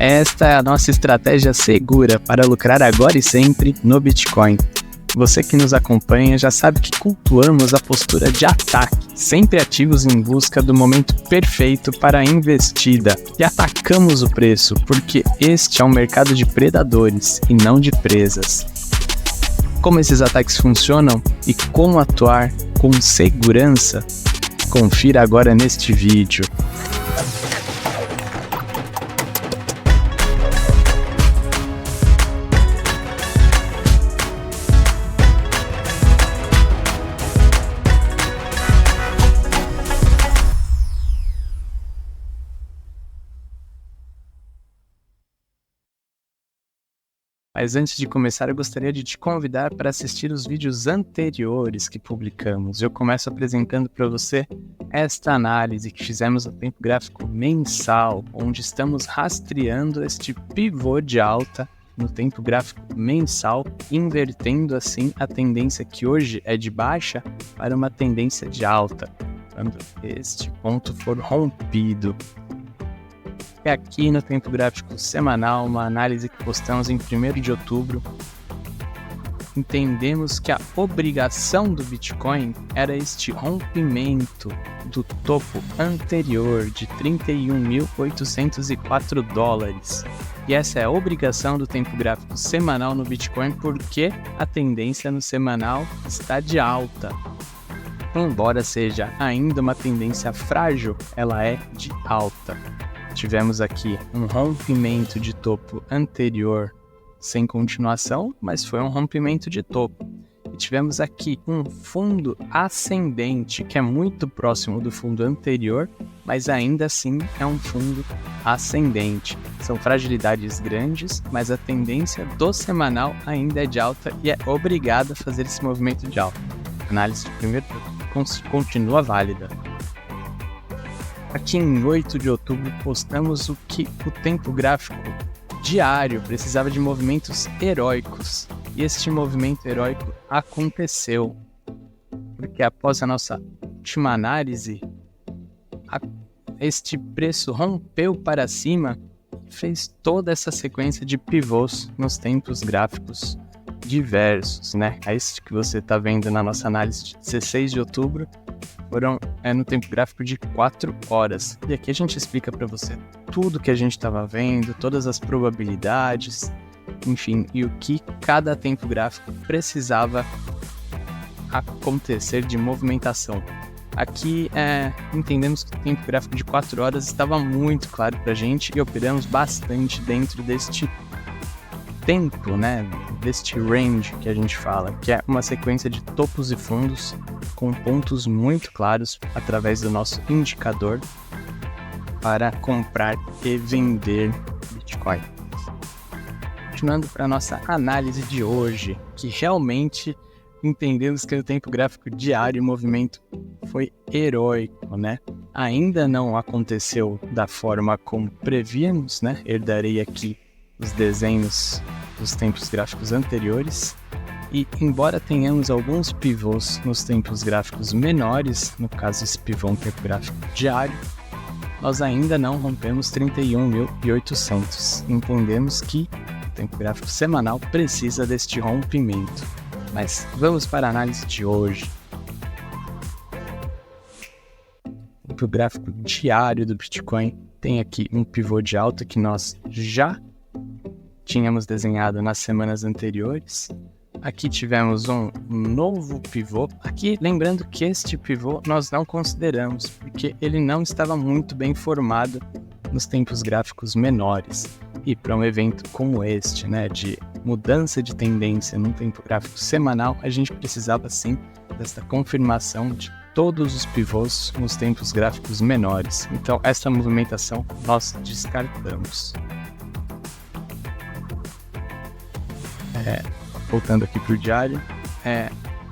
Esta é a nossa estratégia segura para lucrar agora e sempre no Bitcoin. Você que nos acompanha já sabe que cultuamos a postura de ataque, sempre ativos em busca do momento perfeito para a investida, e atacamos o preço porque este é um mercado de predadores e não de presas. Como esses ataques funcionam e como atuar com segurança? Confira agora neste vídeo. Mas antes de começar, eu gostaria de te convidar para assistir os vídeos anteriores que publicamos. Eu começo apresentando para você esta análise que fizemos no tempo gráfico mensal, onde estamos rastreando este pivô de alta no tempo gráfico mensal, invertendo assim a tendência que hoje é de baixa para uma tendência de alta, quando este ponto for rompido. É aqui no tempo gráfico semanal, uma análise que postamos em 1º de outubro. Entendemos que a obrigação do Bitcoin era este rompimento do topo anterior de $31.804. E essa é a obrigação do tempo gráfico semanal no Bitcoin, porque a tendência no semanal está de alta. Embora seja ainda uma tendência frágil, ela é de alta. Tivemos aqui um rompimento de topo anterior sem continuação, mas foi um rompimento de topo. E tivemos aqui um fundo ascendente, que é muito próximo do fundo anterior, mas ainda assim é um fundo ascendente. São fragilidades grandes, mas a tendência do semanal ainda é de alta e é obrigada a fazer esse movimento de alta. A análise de 1º continua válida. Aqui em 8 de outubro postamos o que o tempo gráfico diário precisava de movimentos heróicos. E este movimento heróico aconteceu, porque após a nossa última análise, este preço rompeu para cima e fez toda essa sequência de pivôs nos tempos gráficos diversos, né? Este que você está vendo na nossa análise de 16 de outubro, foram no tempo gráfico de 4 horas. E aqui a gente explica para você tudo que a gente estava vendo, todas as probabilidades, enfim, e o que cada tempo gráfico precisava acontecer de movimentação. Aqui entendemos que o tempo gráfico de 4 horas estava muito claro para a gente e operamos bastante dentro deste tempo, né, deste range que a gente fala, que é uma sequência de topos e fundos com pontos muito claros através do nosso indicador para comprar e vender Bitcoin. Continuando para a nossa análise de hoje, que realmente entendemos que no tempo gráfico diário o movimento foi heróico, né? Ainda não aconteceu da forma como prevíamos, né? Herdarei aqui os desenhos dos tempos gráficos anteriores, e embora tenhamos alguns pivôs nos tempos gráficos menores, no caso esse pivô é um tempo gráfico diário, nós ainda não rompemos 31.800. Entendemos que o tempo gráfico semanal precisa deste rompimento. Mas vamos para a análise de hoje. O tempo gráfico diário do Bitcoin tem aqui um pivô de alta que nós já tínhamos desenhado nas semanas anteriores. Aqui tivemos um novo pivô. Aqui, lembrando que este pivô nós não consideramos, porque ele não estava muito bem formado nos tempos gráficos menores. E para um evento como este, né, de mudança de tendência num tempo gráfico semanal, a gente precisava sim desta confirmação de todos os pivôs nos tempos gráficos menores. Então, essa movimentação nós descartamos. Voltando aqui para o diário,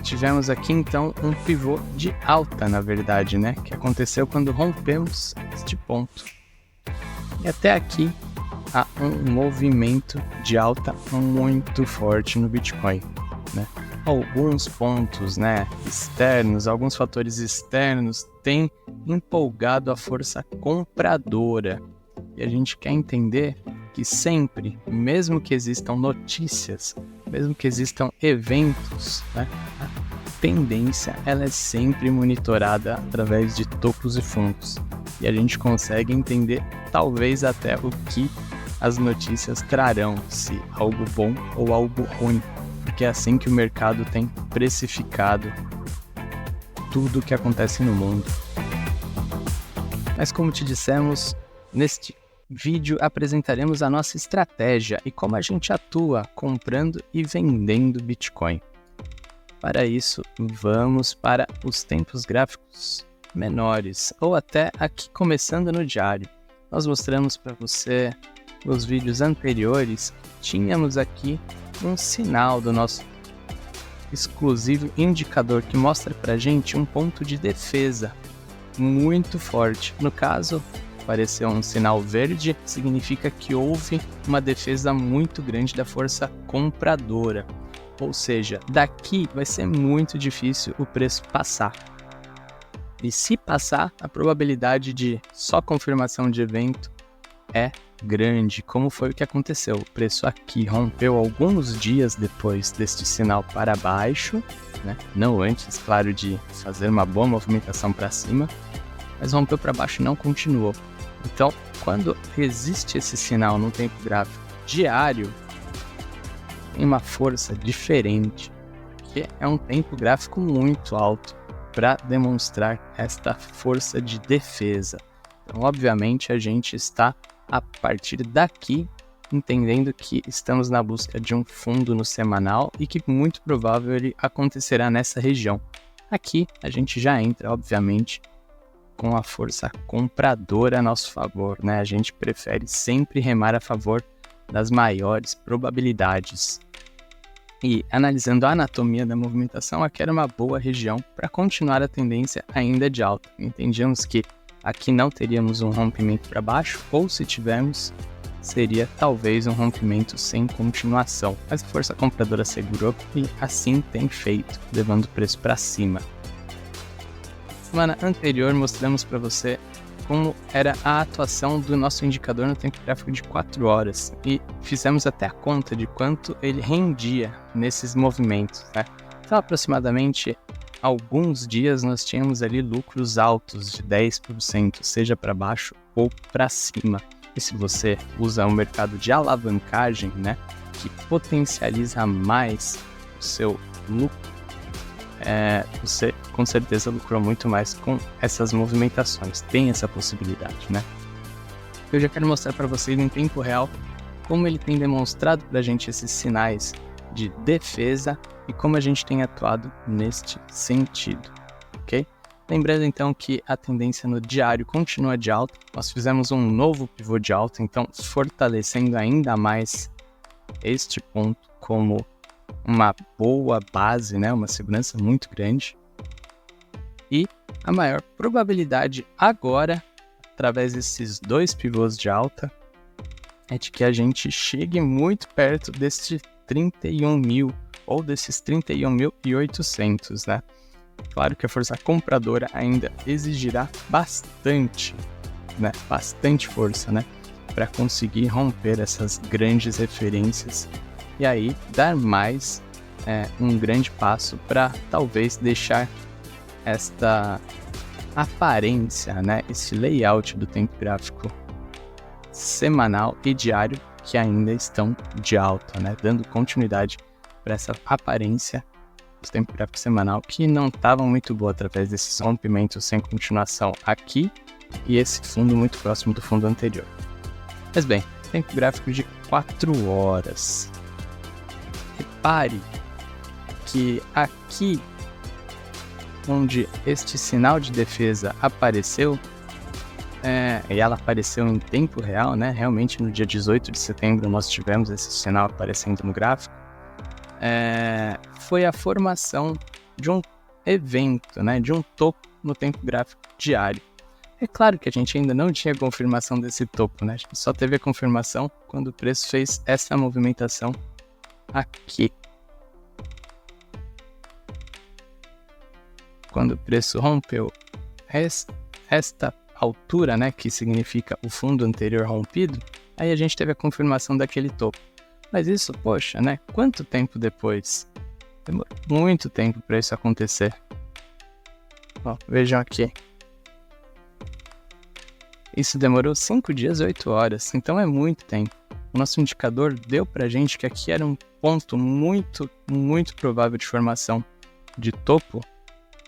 tivemos aqui então um pivô de alta, na verdade, né? Que aconteceu quando rompemos este ponto. E até aqui há um movimento de alta muito forte no Bitcoin, né? Alguns pontos, né, externos, alguns fatores externos têm empolgado a força compradora. E a gente quer entender que sempre, mesmo que existam notícias, mesmo que existam eventos, né, a tendência ela é sempre monitorada através de topos e fundos. E a gente consegue entender talvez até o que as notícias trarão, se algo bom ou algo ruim, porque é assim que o mercado tem precificado tudo o que acontece no mundo. Mas como te dissemos, neste vídeo apresentaremos a nossa estratégia e como a gente atua comprando e vendendo Bitcoin. Para isso, vamos para os tempos gráficos menores, ou até aqui começando no diário. Nós mostramos para você nos vídeos anteriores, tínhamos aqui um sinal do nosso exclusivo indicador que mostra para a gente um ponto de defesa muito forte. No caso, apareceu um sinal verde, significa que houve uma defesa muito grande da força compradora. Ou seja, daqui vai ser muito difícil o preço passar. E se passar, a probabilidade de só confirmação de evento é grande, como foi o que aconteceu. O preço aqui rompeu alguns dias depois deste sinal para baixo, né? Não antes, claro, de fazer uma boa movimentação para cima, mas rompeu para baixo e não continuou. Então, quando existe esse sinal no tempo gráfico diário, tem uma força diferente, que é um tempo gráfico muito alto para demonstrar esta força de defesa. Então, obviamente, a gente está a partir daqui entendendo que estamos na busca de um fundo no semanal e que muito provável ele acontecerá nessa região. Aqui a gente já entra, obviamente, com a força compradora a nosso favor, né? A gente prefere sempre remar a favor das maiores probabilidades. E analisando a anatomia da movimentação, aqui era uma boa região para continuar a tendência ainda de alta. Entendíamos que aqui não teríamos um rompimento para baixo, ou se tivermos, seria talvez um rompimento sem continuação. Mas a força compradora segurou e assim tem feito, levando o preço para cima. Semana anterior mostramos para você como era a atuação do nosso indicador no tempo gráfico de 4 horas e fizemos até a conta de quanto ele rendia nesses movimentos, né? Então, aproximadamente alguns dias nós tínhamos ali lucros altos de 10%, seja para baixo ou para cima. E se você usa um mercado de alavancagem, né, que potencializa mais o seu lucro, você com certeza lucrou muito mais com essas movimentações. Tem essa possibilidade, né? Eu já quero mostrar para vocês em tempo real como ele tem demonstrado para a gente esses sinais de defesa e como a gente tem atuado neste sentido, ok? Lembrando então que a tendência no diário continua de alta. Nós fizemos um novo pivô de alta, então fortalecendo ainda mais este ponto como uma boa base, né? Uma segurança muito grande. E a maior probabilidade agora, através desses dois pivôs de alta, é de que a gente chegue muito perto desse 31 mil ou desses 31.800, né? Claro que a força compradora ainda exigirá bastante, né? Bastante força, né? Para conseguir romper essas grandes referências e aí dar mais um grande passo para talvez deixar esta aparência, né? Esse layout do tempo gráfico semanal e diário que ainda estão de alta, né? Dando continuidade para essa aparência do tempo gráfico semanal que não estava muito boa através desses rompimentos sem continuação aqui e esse fundo muito próximo do fundo anterior. Mas bem, tempo gráfico de 4 horas. Repare que aqui onde este sinal de defesa apareceu, e ela apareceu em tempo real, né? Realmente no dia 18 de setembro nós tivemos esse sinal aparecendo no gráfico, foi a formação de um evento, né? De um topo no tempo gráfico diário. É claro que a gente ainda não tinha confirmação desse topo, né? A gente só teve a confirmação quando o preço fez essa movimentação aqui. Quando o preço rompeu esta altura, né, que significa o fundo anterior rompido, Aí a gente teve a confirmação daquele topo. Mas isso, poxa, né? Quanto tempo depois? Demorou muito tempo para isso acontecer. Ó, vejam aqui. Isso demorou 5 dias e 8 horas, então é muito tempo. O nosso indicador deu pra gente que aqui era um ponto muito, muito provável de formação de topo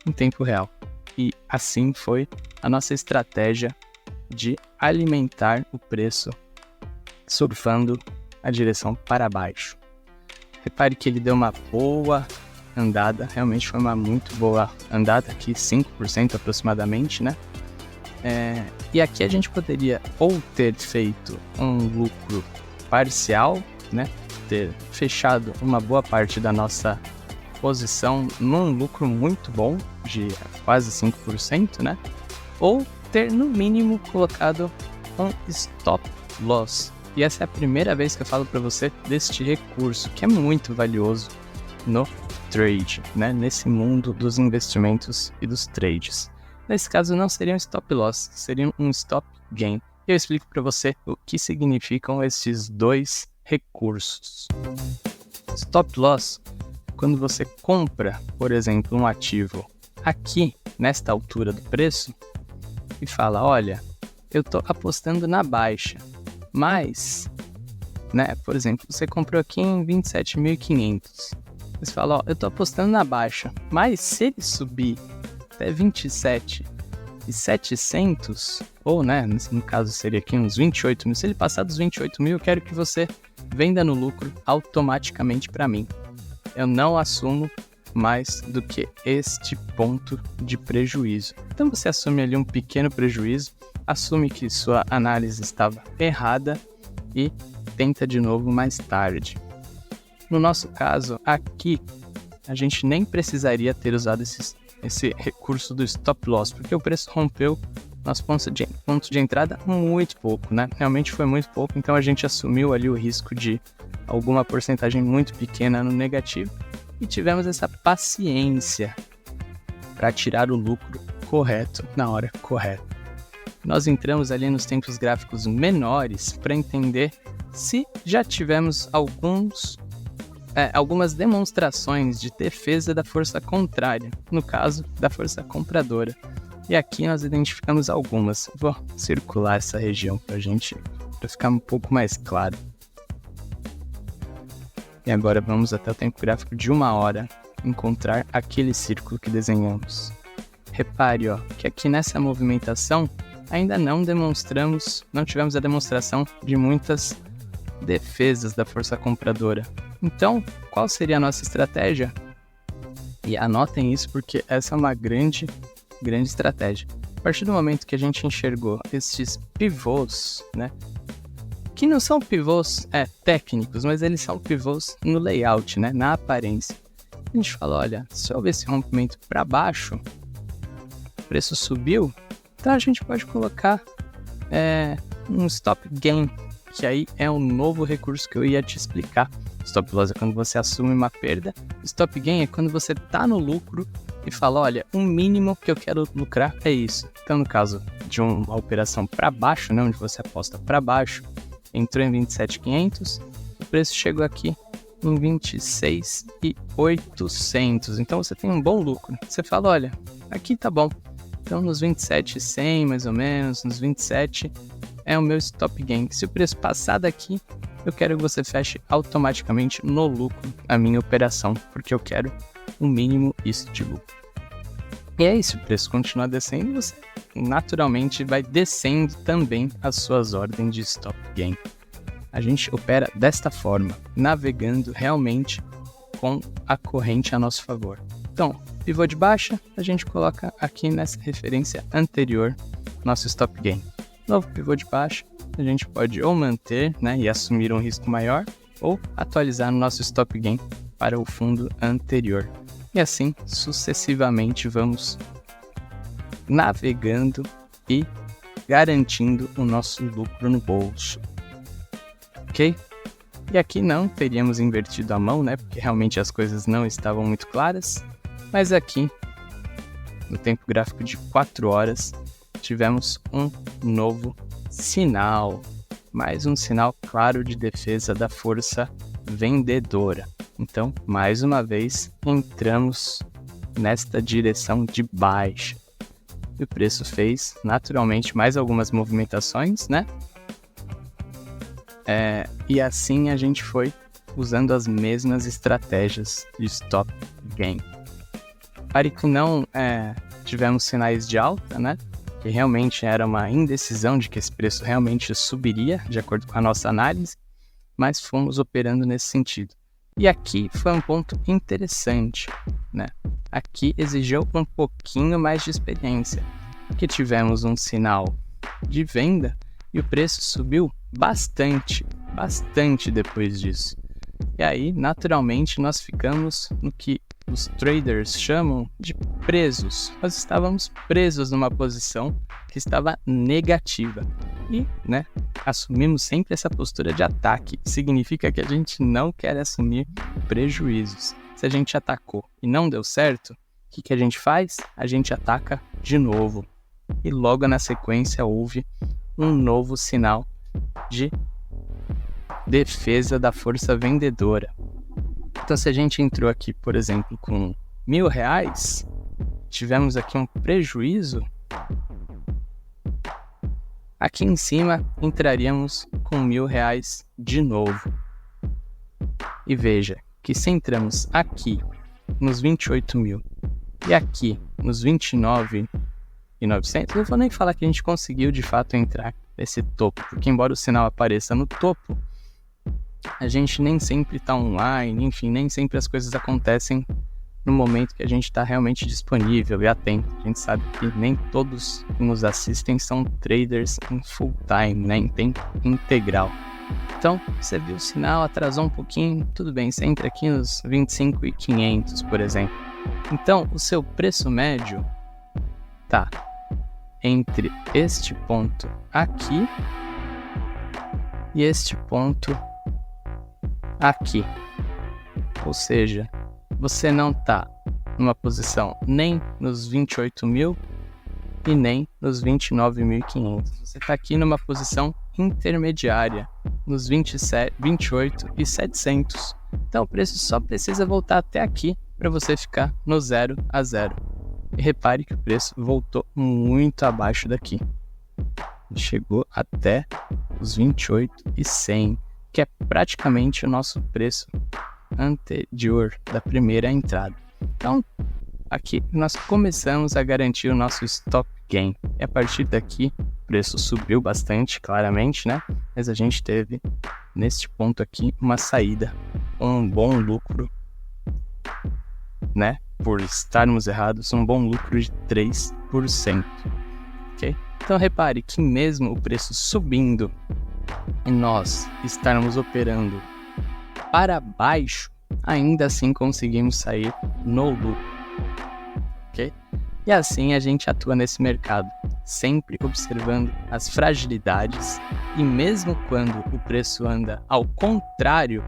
em tempo real. E assim foi a nossa estratégia de alimentar o preço, surfando a direção para baixo. Repare que ele deu uma boa andada, realmente foi uma muito boa andada, aqui 5% aproximadamente, né? E aqui a gente poderia ou ter feito um lucro parcial, né? Ter fechado uma boa parte da nossa posição num lucro muito bom, de quase 5%, né? Ou ter no mínimo colocado um stop loss. E essa é a primeira vez que eu falo para você deste recurso, que é muito valioso no trade, né? Nesse mundo dos investimentos e dos trades. Nesse caso não seria um stop loss, seria um stop gain. E eu explico para você o que significam esses dois recursos. Stop loss, quando você compra, por exemplo, um ativo aqui, nesta altura do preço, e fala, olha, eu estou apostando na baixa, mas, né, por exemplo, você comprou aqui em 27.500. Você fala, ó, eu estou apostando na baixa, mas se ele subir até 27.700, ou, né, no caso seria aqui uns 28 mil, se ele passar dos 28 mil, eu quero que você venda no lucro automaticamente para mim. Eu não assumo mais do que este ponto de prejuízo. Então você assume ali um pequeno prejuízo, assume que sua análise estava errada e tenta de novo mais tarde. No nosso caso, aqui, a gente nem precisaria ter usado esse recurso do stop loss, porque o preço rompeu nosso ponto de entrada muito pouco, né? Realmente foi muito pouco, então a gente assumiu ali o risco de alguma porcentagem muito pequena no negativo e tivemos essa paciência para tirar o lucro correto na hora correta. Nós entramos ali nos tempos gráficos menores para entender se já tivemos algumas demonstrações de defesa da força contrária, no caso da força compradora. E aqui nós identificamos algumas. Vou circular essa região para ficar um pouco mais claro. E agora vamos até o tempo gráfico de 1 hora encontrar aquele círculo que desenhamos. Repare, ó, que aqui nessa movimentação ainda não tivemos a demonstração de muitas defesas da força compradora. Então, qual seria a nossa estratégia? E anotem isso porque essa é uma grande estratégia. A partir do momento que a gente enxergou esses pivôs, né, que não são pivôs técnicos, mas eles são pivôs no layout, né, na aparência. A gente fala, olha, se houver esse rompimento para baixo, o preço subiu, então a gente pode colocar um stop gain, que aí é um novo recurso que eu ia te explicar. Stop loss é quando você assume uma perda, stop gain é quando você está no lucro e fala, olha, o mínimo que eu quero lucrar é isso. Então, no caso de uma operação para baixo, né, onde você aposta para baixo, entrou em 27.500, o preço chegou aqui em 26.800. Então, você tem um bom lucro. Você fala, olha, aqui tá bom. Então, nos 27.100, mais ou menos, nos 27, é o meu stop gain. Se o preço passar daqui, eu quero que você feche automaticamente no lucro a minha operação, porque eu quero o mínimo isso de lucro. E aí, se o preço continuar descendo, você naturalmente vai descendo também as suas ordens de stop gain. A gente opera desta forma, navegando realmente com a corrente a nosso favor. Então, pivô de baixa, a gente coloca aqui nessa referência anterior nosso stop gain. Novo pivô de baixa, a gente pode ou manter, né, e assumir um risco maior, ou atualizar no nosso stop gain para o fundo anterior. E assim, sucessivamente, vamos navegando e garantindo o nosso lucro no bolso. Ok? E aqui não teríamos invertido a mão, né, porque realmente as coisas não estavam muito claras, mas aqui, no tempo gráfico de 4 horas, tivemos um novo sinal. mais um sinal claro de defesa da força vendedora. Então, mais uma vez, entramos nesta direção de baixa. E o preço fez, naturalmente, mais algumas movimentações, né? E assim a gente foi usando as mesmas estratégias de stop gain. Para que não tivemos sinais de alta, né? Que realmente era uma indecisão de que esse preço realmente subiria, de acordo com a nossa análise, mas fomos operando nesse sentido. E aqui foi um ponto interessante, né? Aqui exigiu um pouquinho mais de experiência, porque tivemos um sinal de venda e o preço subiu bastante depois disso. E aí, naturalmente, nós ficamos no que os traders chamam de presos. Nós estávamos presos numa posição que estava negativa. E, né, assumimos sempre essa postura de ataque. Significa que a gente não quer assumir prejuízos. Se a gente atacou e não deu certo, o que a gente faz? A gente ataca de novo. E logo na sequência houve um novo sinal de defesa da força vendedora. Então, se a gente entrou aqui, por exemplo, com R$1.000, tivemos aqui um prejuízo, aqui em cima entraríamos com R$1.000 de novo. E veja que se entramos aqui nos 28.000 e aqui nos 29.900, não vou nem falar que a gente conseguiu de fato entrar nesse topo, porque embora o sinal apareça no topo, a gente nem sempre está online, enfim, nem sempre as coisas acontecem no momento que a gente está realmente disponível e atento. A gente sabe que nem todos que nos assistem são traders em full time, né, em tempo integral. Então, você viu o sinal, atrasou um pouquinho, tudo bem, você entra aqui nos 25.500, por exemplo. Então, o seu preço médio tá entre este ponto aqui e este ponto aqui. Ou seja, você não está numa posição nem nos 28.000 e nem nos 29.500. Você está aqui numa posição intermediária, nos 28.700. Então o preço só precisa voltar até aqui para você ficar no 0 a 0. E repare que o preço voltou muito abaixo daqui. Chegou até os 28.100, que é praticamente o nosso preço anterior da primeira entrada. Então, aqui nós começamos a garantir o nosso stop gain. E a partir daqui, o preço subiu bastante, claramente, né? Mas a gente teve, neste ponto aqui, uma saída, um bom lucro, né? Por estarmos errados, um bom lucro de 3%. Ok? Então, repare que mesmo o preço subindo e nós estarmos operando para baixo, ainda assim conseguimos sair no lucro, ok? E assim a gente atua nesse mercado, sempre observando as fragilidades e mesmo quando o preço anda ao contrário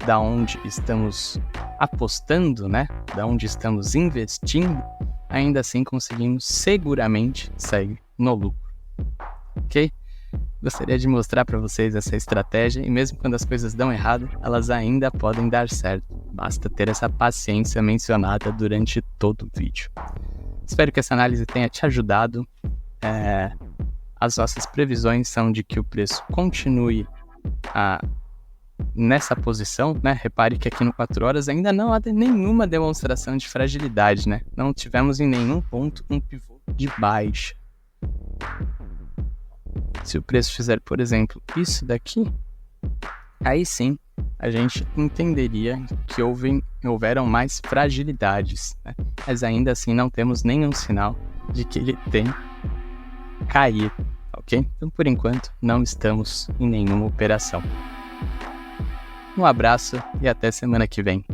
da onde estamos apostando, né? Da onde estamos investindo, ainda assim conseguimos seguramente sair no lucro, ok? Gostaria de mostrar para vocês essa estratégia e mesmo quando as coisas dão errado, elas ainda podem dar certo. Basta ter essa paciência mencionada durante todo o vídeo. Espero que essa análise tenha te ajudado. As nossas previsões são de que o preço continue nessa posição, né? Repare que aqui no 4 horas ainda não há nenhuma demonstração de fragilidade, né? Não tivemos em nenhum ponto um pivô de baixa. Se o preço fizer, por exemplo, isso daqui, aí sim a gente entenderia que houveram mais fragilidades, né? Mas ainda assim não temos nenhum sinal de que ele tem caído, ok? Então, por enquanto, não estamos em nenhuma operação. Um abraço e até semana que vem.